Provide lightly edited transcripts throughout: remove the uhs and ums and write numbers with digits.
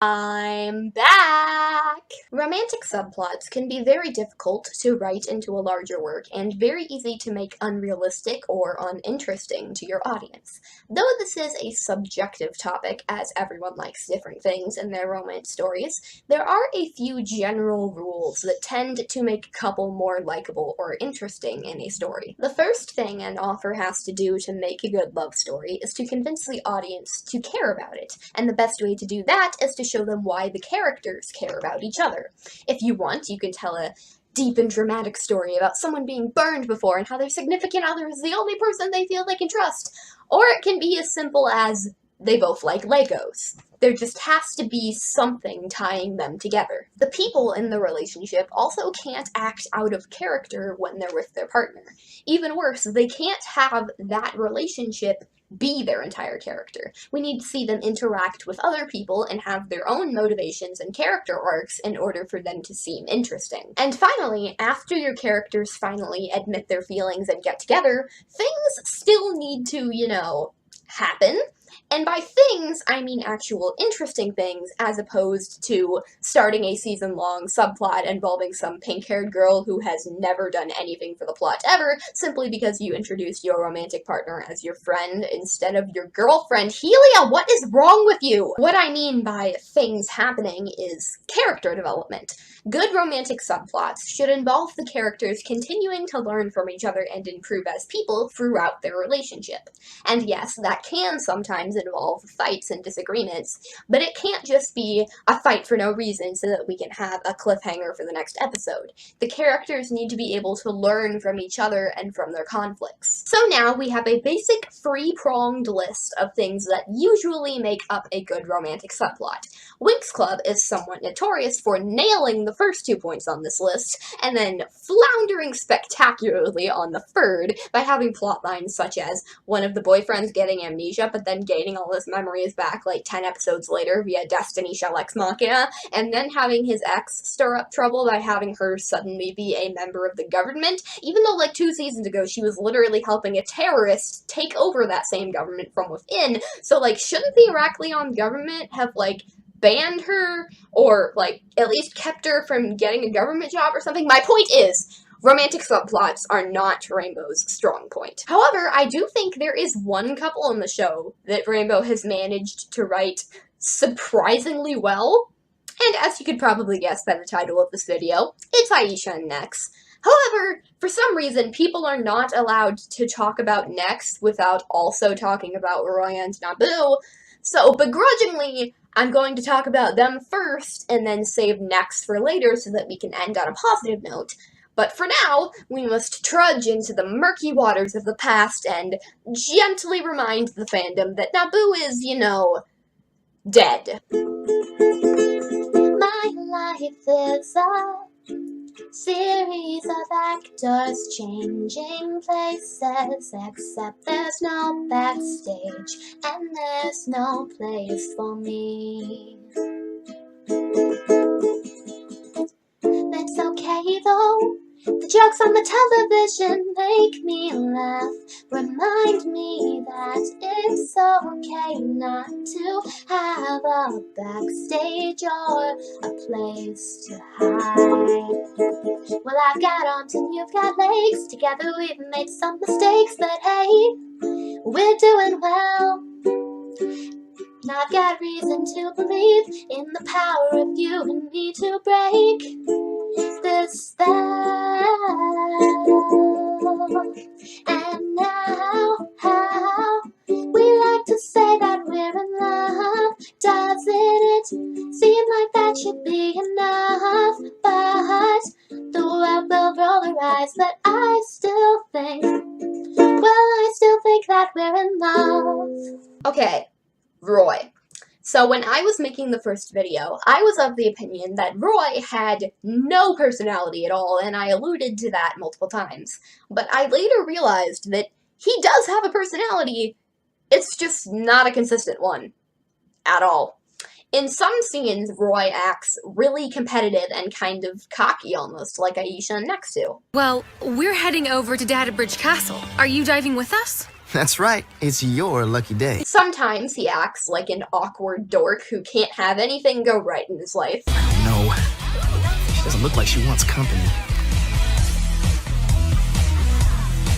I'm back! Romantic subplots can be very difficult to write into a larger work and very easy to make unrealistic or uninteresting to your audience. Though this is a subjective topic, as everyone likes different things in their romance stories, there are a few general rules that tend to make a couple more likable or interesting in a story. The first thing an author has to do to make a good love story is to convince the audience to care about it, and the best way to do that is to show them why the characters care about each other. If you want, you can tell a deep and dramatic story about someone being burned before and how their significant other is the only person they feel they can trust. Or it can be as simple as they both like Legos. There just has to be something tying them together. The people in the relationship also can't act out of character when they're with their partner. Even worse, they can't have that relationship be their entire character. We need to see them interact with other people and have their own motivations and character arcs in order for them to seem interesting. And finally, after your characters finally admit their feelings and get together, things still need to, happen. And by things, I mean actual interesting things, as opposed to starting a season-long subplot involving some pink-haired girl who has never done anything for the plot ever, simply because you introduced your romantic partner as your friend instead of your girlfriend. Helia, what is wrong with you? What I mean by things happening is character development. Good romantic subplots should involve the characters continuing to learn from each other and improve as people throughout their relationship. And yes, that can sometimes involve fights and disagreements, but it can't just be a fight for no reason so that we can have a cliffhanger for the next episode. The characters need to be able to learn from each other and from their conflicts. So now we have a basic three-pronged list of things that usually make up a good romantic subplot. Winx Club is somewhat notorious for nailing the first 2 points on this list, and then floundering spectacularly on the third by having plot lines such as one of the boyfriends getting amnesia but then gaining all his memories back like 10 episodes later via Destiny Shell Ex Machina, and then having his ex stir up trouble by having her suddenly be a member of the government, even though like 2 seasons ago she was literally helping a terrorist take over that same government from within. So like, shouldn't the Heraklion government have like banned her or like at least kept her from getting a government job or something? My point is, romantic subplots are not Rainbow's strong point. However, I do think there is one couple in the show that Rainbow has managed to write surprisingly well, and as you could probably guess by the title of this video, it's Aisha and Nex. However, for some reason, people are not allowed to talk about Nex without also talking about Roy and Naboo, so begrudgingly, I'm going to talk about them first and then save Nex for later so that we can end on a positive note. But for now, we must trudge into the murky waters of the past and gently remind the fandom that Naboo is, dead. My life is a series of actors changing places, except there's no backstage and there's no place for me. It's okay though. The jokes on the television make me laugh, remind me that it's okay not to have a backstage or a place to hide. Well, I've got arms and you've got legs, together we've made some mistakes, but hey, we're doing well. And I've got reason to believe in the power of you and me to break this spell. And now, how we like to say that we're in love, doesn't it seem like that should be enough? But the world will roll her eyes, but I still think that we're in love. Okay, Roy. So when I was making the first video, I was of the opinion that Roy had no personality at all, and I alluded to that multiple times. But I later realized that he does have a personality, it's just not a consistent one. At all. In some scenes, Roy acts really competitive and kind of cocky almost, like Aisha and Nex do. Well, we're heading over to Dadabridge Castle. Are you diving with us? That's right, it's your lucky day. Sometimes he acts like an awkward dork who can't have anything go right in his life. No, she doesn't look like she wants company.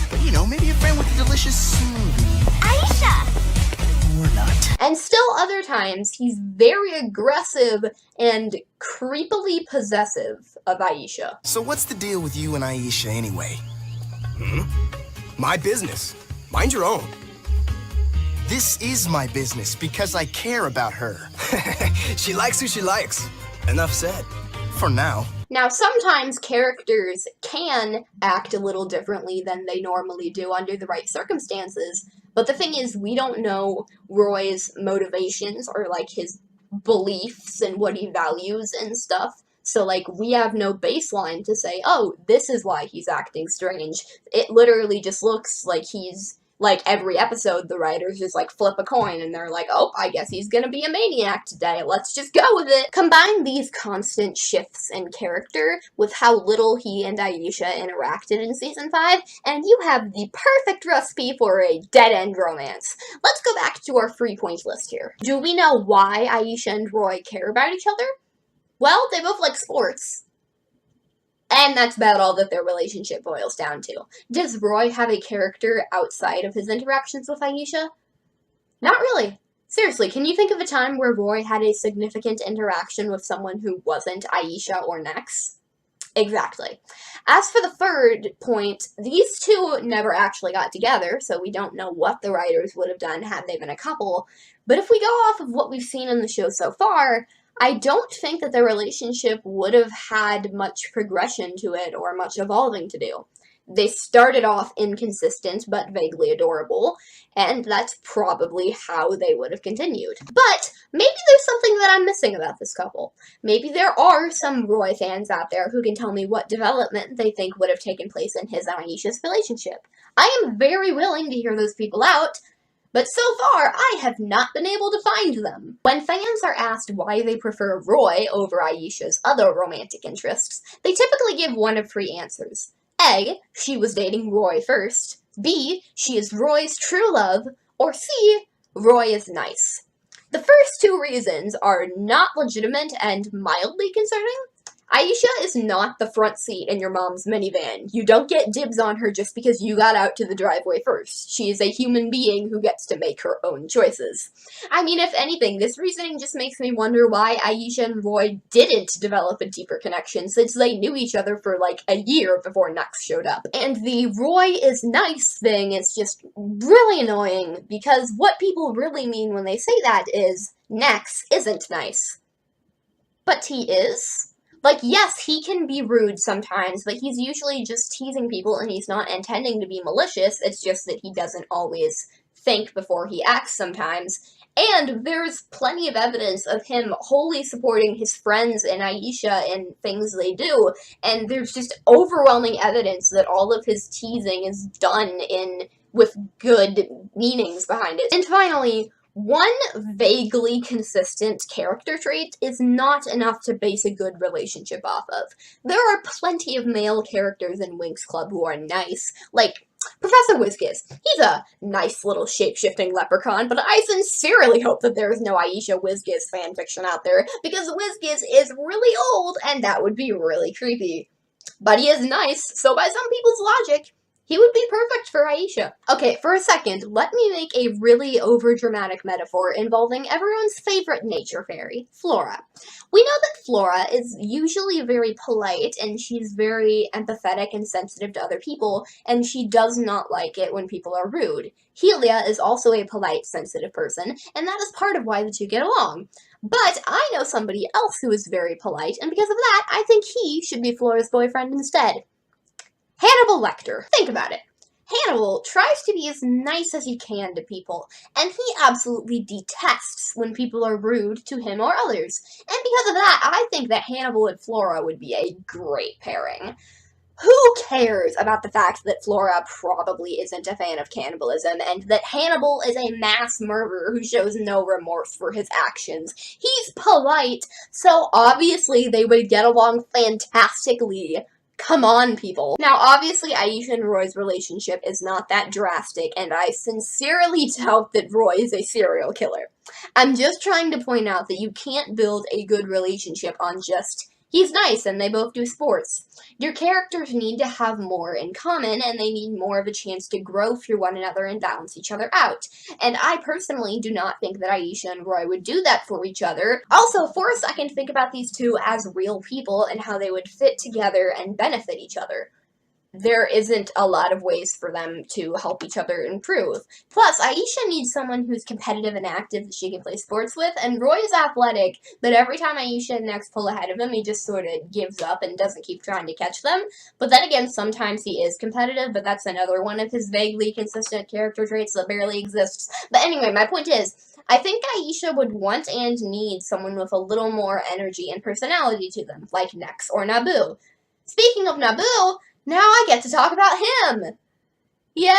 But you know, maybe a friend with a delicious smoothie. Aisha! Or not. And still other times, he's very aggressive and creepily possessive of Aisha. So what's the deal with you and Aisha anyway? My business. Mind your own. This is my business because I care about her. She likes who she likes. Enough said. For now. Now, sometimes characters can act a little differently than they normally do under the right circumstances, but the thing is, we don't know Roy's motivations or, like, his beliefs and what he values and stuff. So, like, we have no baseline to say, oh, this is why he's acting strange. It literally just looks like he's, like, every episode, the writers just, like, flip a coin, and they're like, oh, I guess he's gonna be a maniac today, let's just go with it. Combine these constant shifts in character with how little he and Aisha interacted in Season 5, and you have the perfect recipe for a dead-end romance. Let's go back to our 3-point list here. Do we know why Aisha and Roy care about each other? Well, they both like sports. And that's about all that their relationship boils down to. Does Roy have a character outside of his interactions with Aisha? Not really. Seriously, can you think of a time where Roy had a significant interaction with someone who wasn't Aisha or Nex? Exactly. As for the third point, these two never actually got together, so we don't know what the writers would have done had they been a couple. But if we go off of what we've seen in the show so far, I don't think that their relationship would have had much progression to it or much evolving to do. They started off inconsistent but vaguely adorable, and that's probably how they would have continued. But maybe there's something that I'm missing about this couple. Maybe there are some Roy fans out there who can tell me what development they think would have taken place in his and Aisha's relationship. I am very willing to hear those people out, but so far, I have not been able to find them. When fans are asked why they prefer Roy over Aisha's other romantic interests, they typically give one of three answers. A, she was dating Roy first. B, she is Roy's true love. Or C, Roy is nice. The first two reasons are not legitimate and mildly concerning. Aisha is not the front seat in your mom's minivan. You don't get dibs on her just because you got out to the driveway first. She is a human being who gets to make her own choices. I mean, if anything, this reasoning just makes me wonder why Aisha and Roy didn't develop a deeper connection since they knew each other for like a year before Nex showed up. And the Roy is nice thing is just really annoying because what people really mean when they say that is Nex isn't nice. But he is. Like, yes, he can be rude sometimes, but he's usually just teasing people and he's not intending to be malicious. It's just that he doesn't always think before he acts sometimes. And there's plenty of evidence of him wholly supporting his friends and Aisha in things they do. And there's just overwhelming evidence that all of his teasing is done with good meanings behind it. And finally, one vaguely consistent character trait is not enough to base a good relationship off of. There are plenty of male characters in Winx Club who are nice, like Professor Whizkiz. He's a nice little shape-shifting leprechaun, but I sincerely hope that there is no Aisha Whizkiz fanfiction out there, because Whizkiz is really old, and that would be really creepy. But he is nice, so by some people's logic, he would be perfect for Aisha. Okay, for a second, let me make a really overdramatic metaphor involving everyone's favorite nature fairy, Flora. We know that Flora is usually very polite, and she's very empathetic and sensitive to other people, and she does not like it when people are rude. Helia is also a polite, sensitive person, and that is part of why the two get along. But I know somebody else who is very polite, and because of that, I think he should be Flora's boyfriend instead. Hannibal Lecter. Think about it. Hannibal tries to be as nice as he can to people, and he absolutely detests when people are rude to him or others. And because of that, I think that Hannibal and Flora would be a great pairing. Who cares about the fact that Flora probably isn't a fan of cannibalism, and that Hannibal is a mass murderer who shows no remorse for his actions? He's polite, so obviously they would get along fantastically. Come on, people. Now, obviously, Aisha and Roy's relationship is not that drastic, and I sincerely doubt that Roy is a serial killer. I'm just trying to point out that you can't build a good relationship on just, he's nice and they both do sports. Your characters need to have more in common, and they need more of a chance to grow through one another and balance each other out. And I personally do not think that Aisha and Roy would do that for each other. Also, for a second, think about these two as real people and how they would fit together and benefit each other. There isn't a lot of ways for them to help each other improve. Plus, Aisha needs someone who's competitive and active that she can play sports with, and Roy is athletic, but every time Aisha and Nex pull ahead of him, he just sort of gives up and doesn't keep trying to catch them. But then again, sometimes he is competitive, but that's another one of his vaguely consistent character traits that barely exists. But anyway, my point is, I think Aisha would want and need someone with a little more energy and personality to them, like Nex or Naboo. Speaking of Naboo, now I get to talk about him! Yay!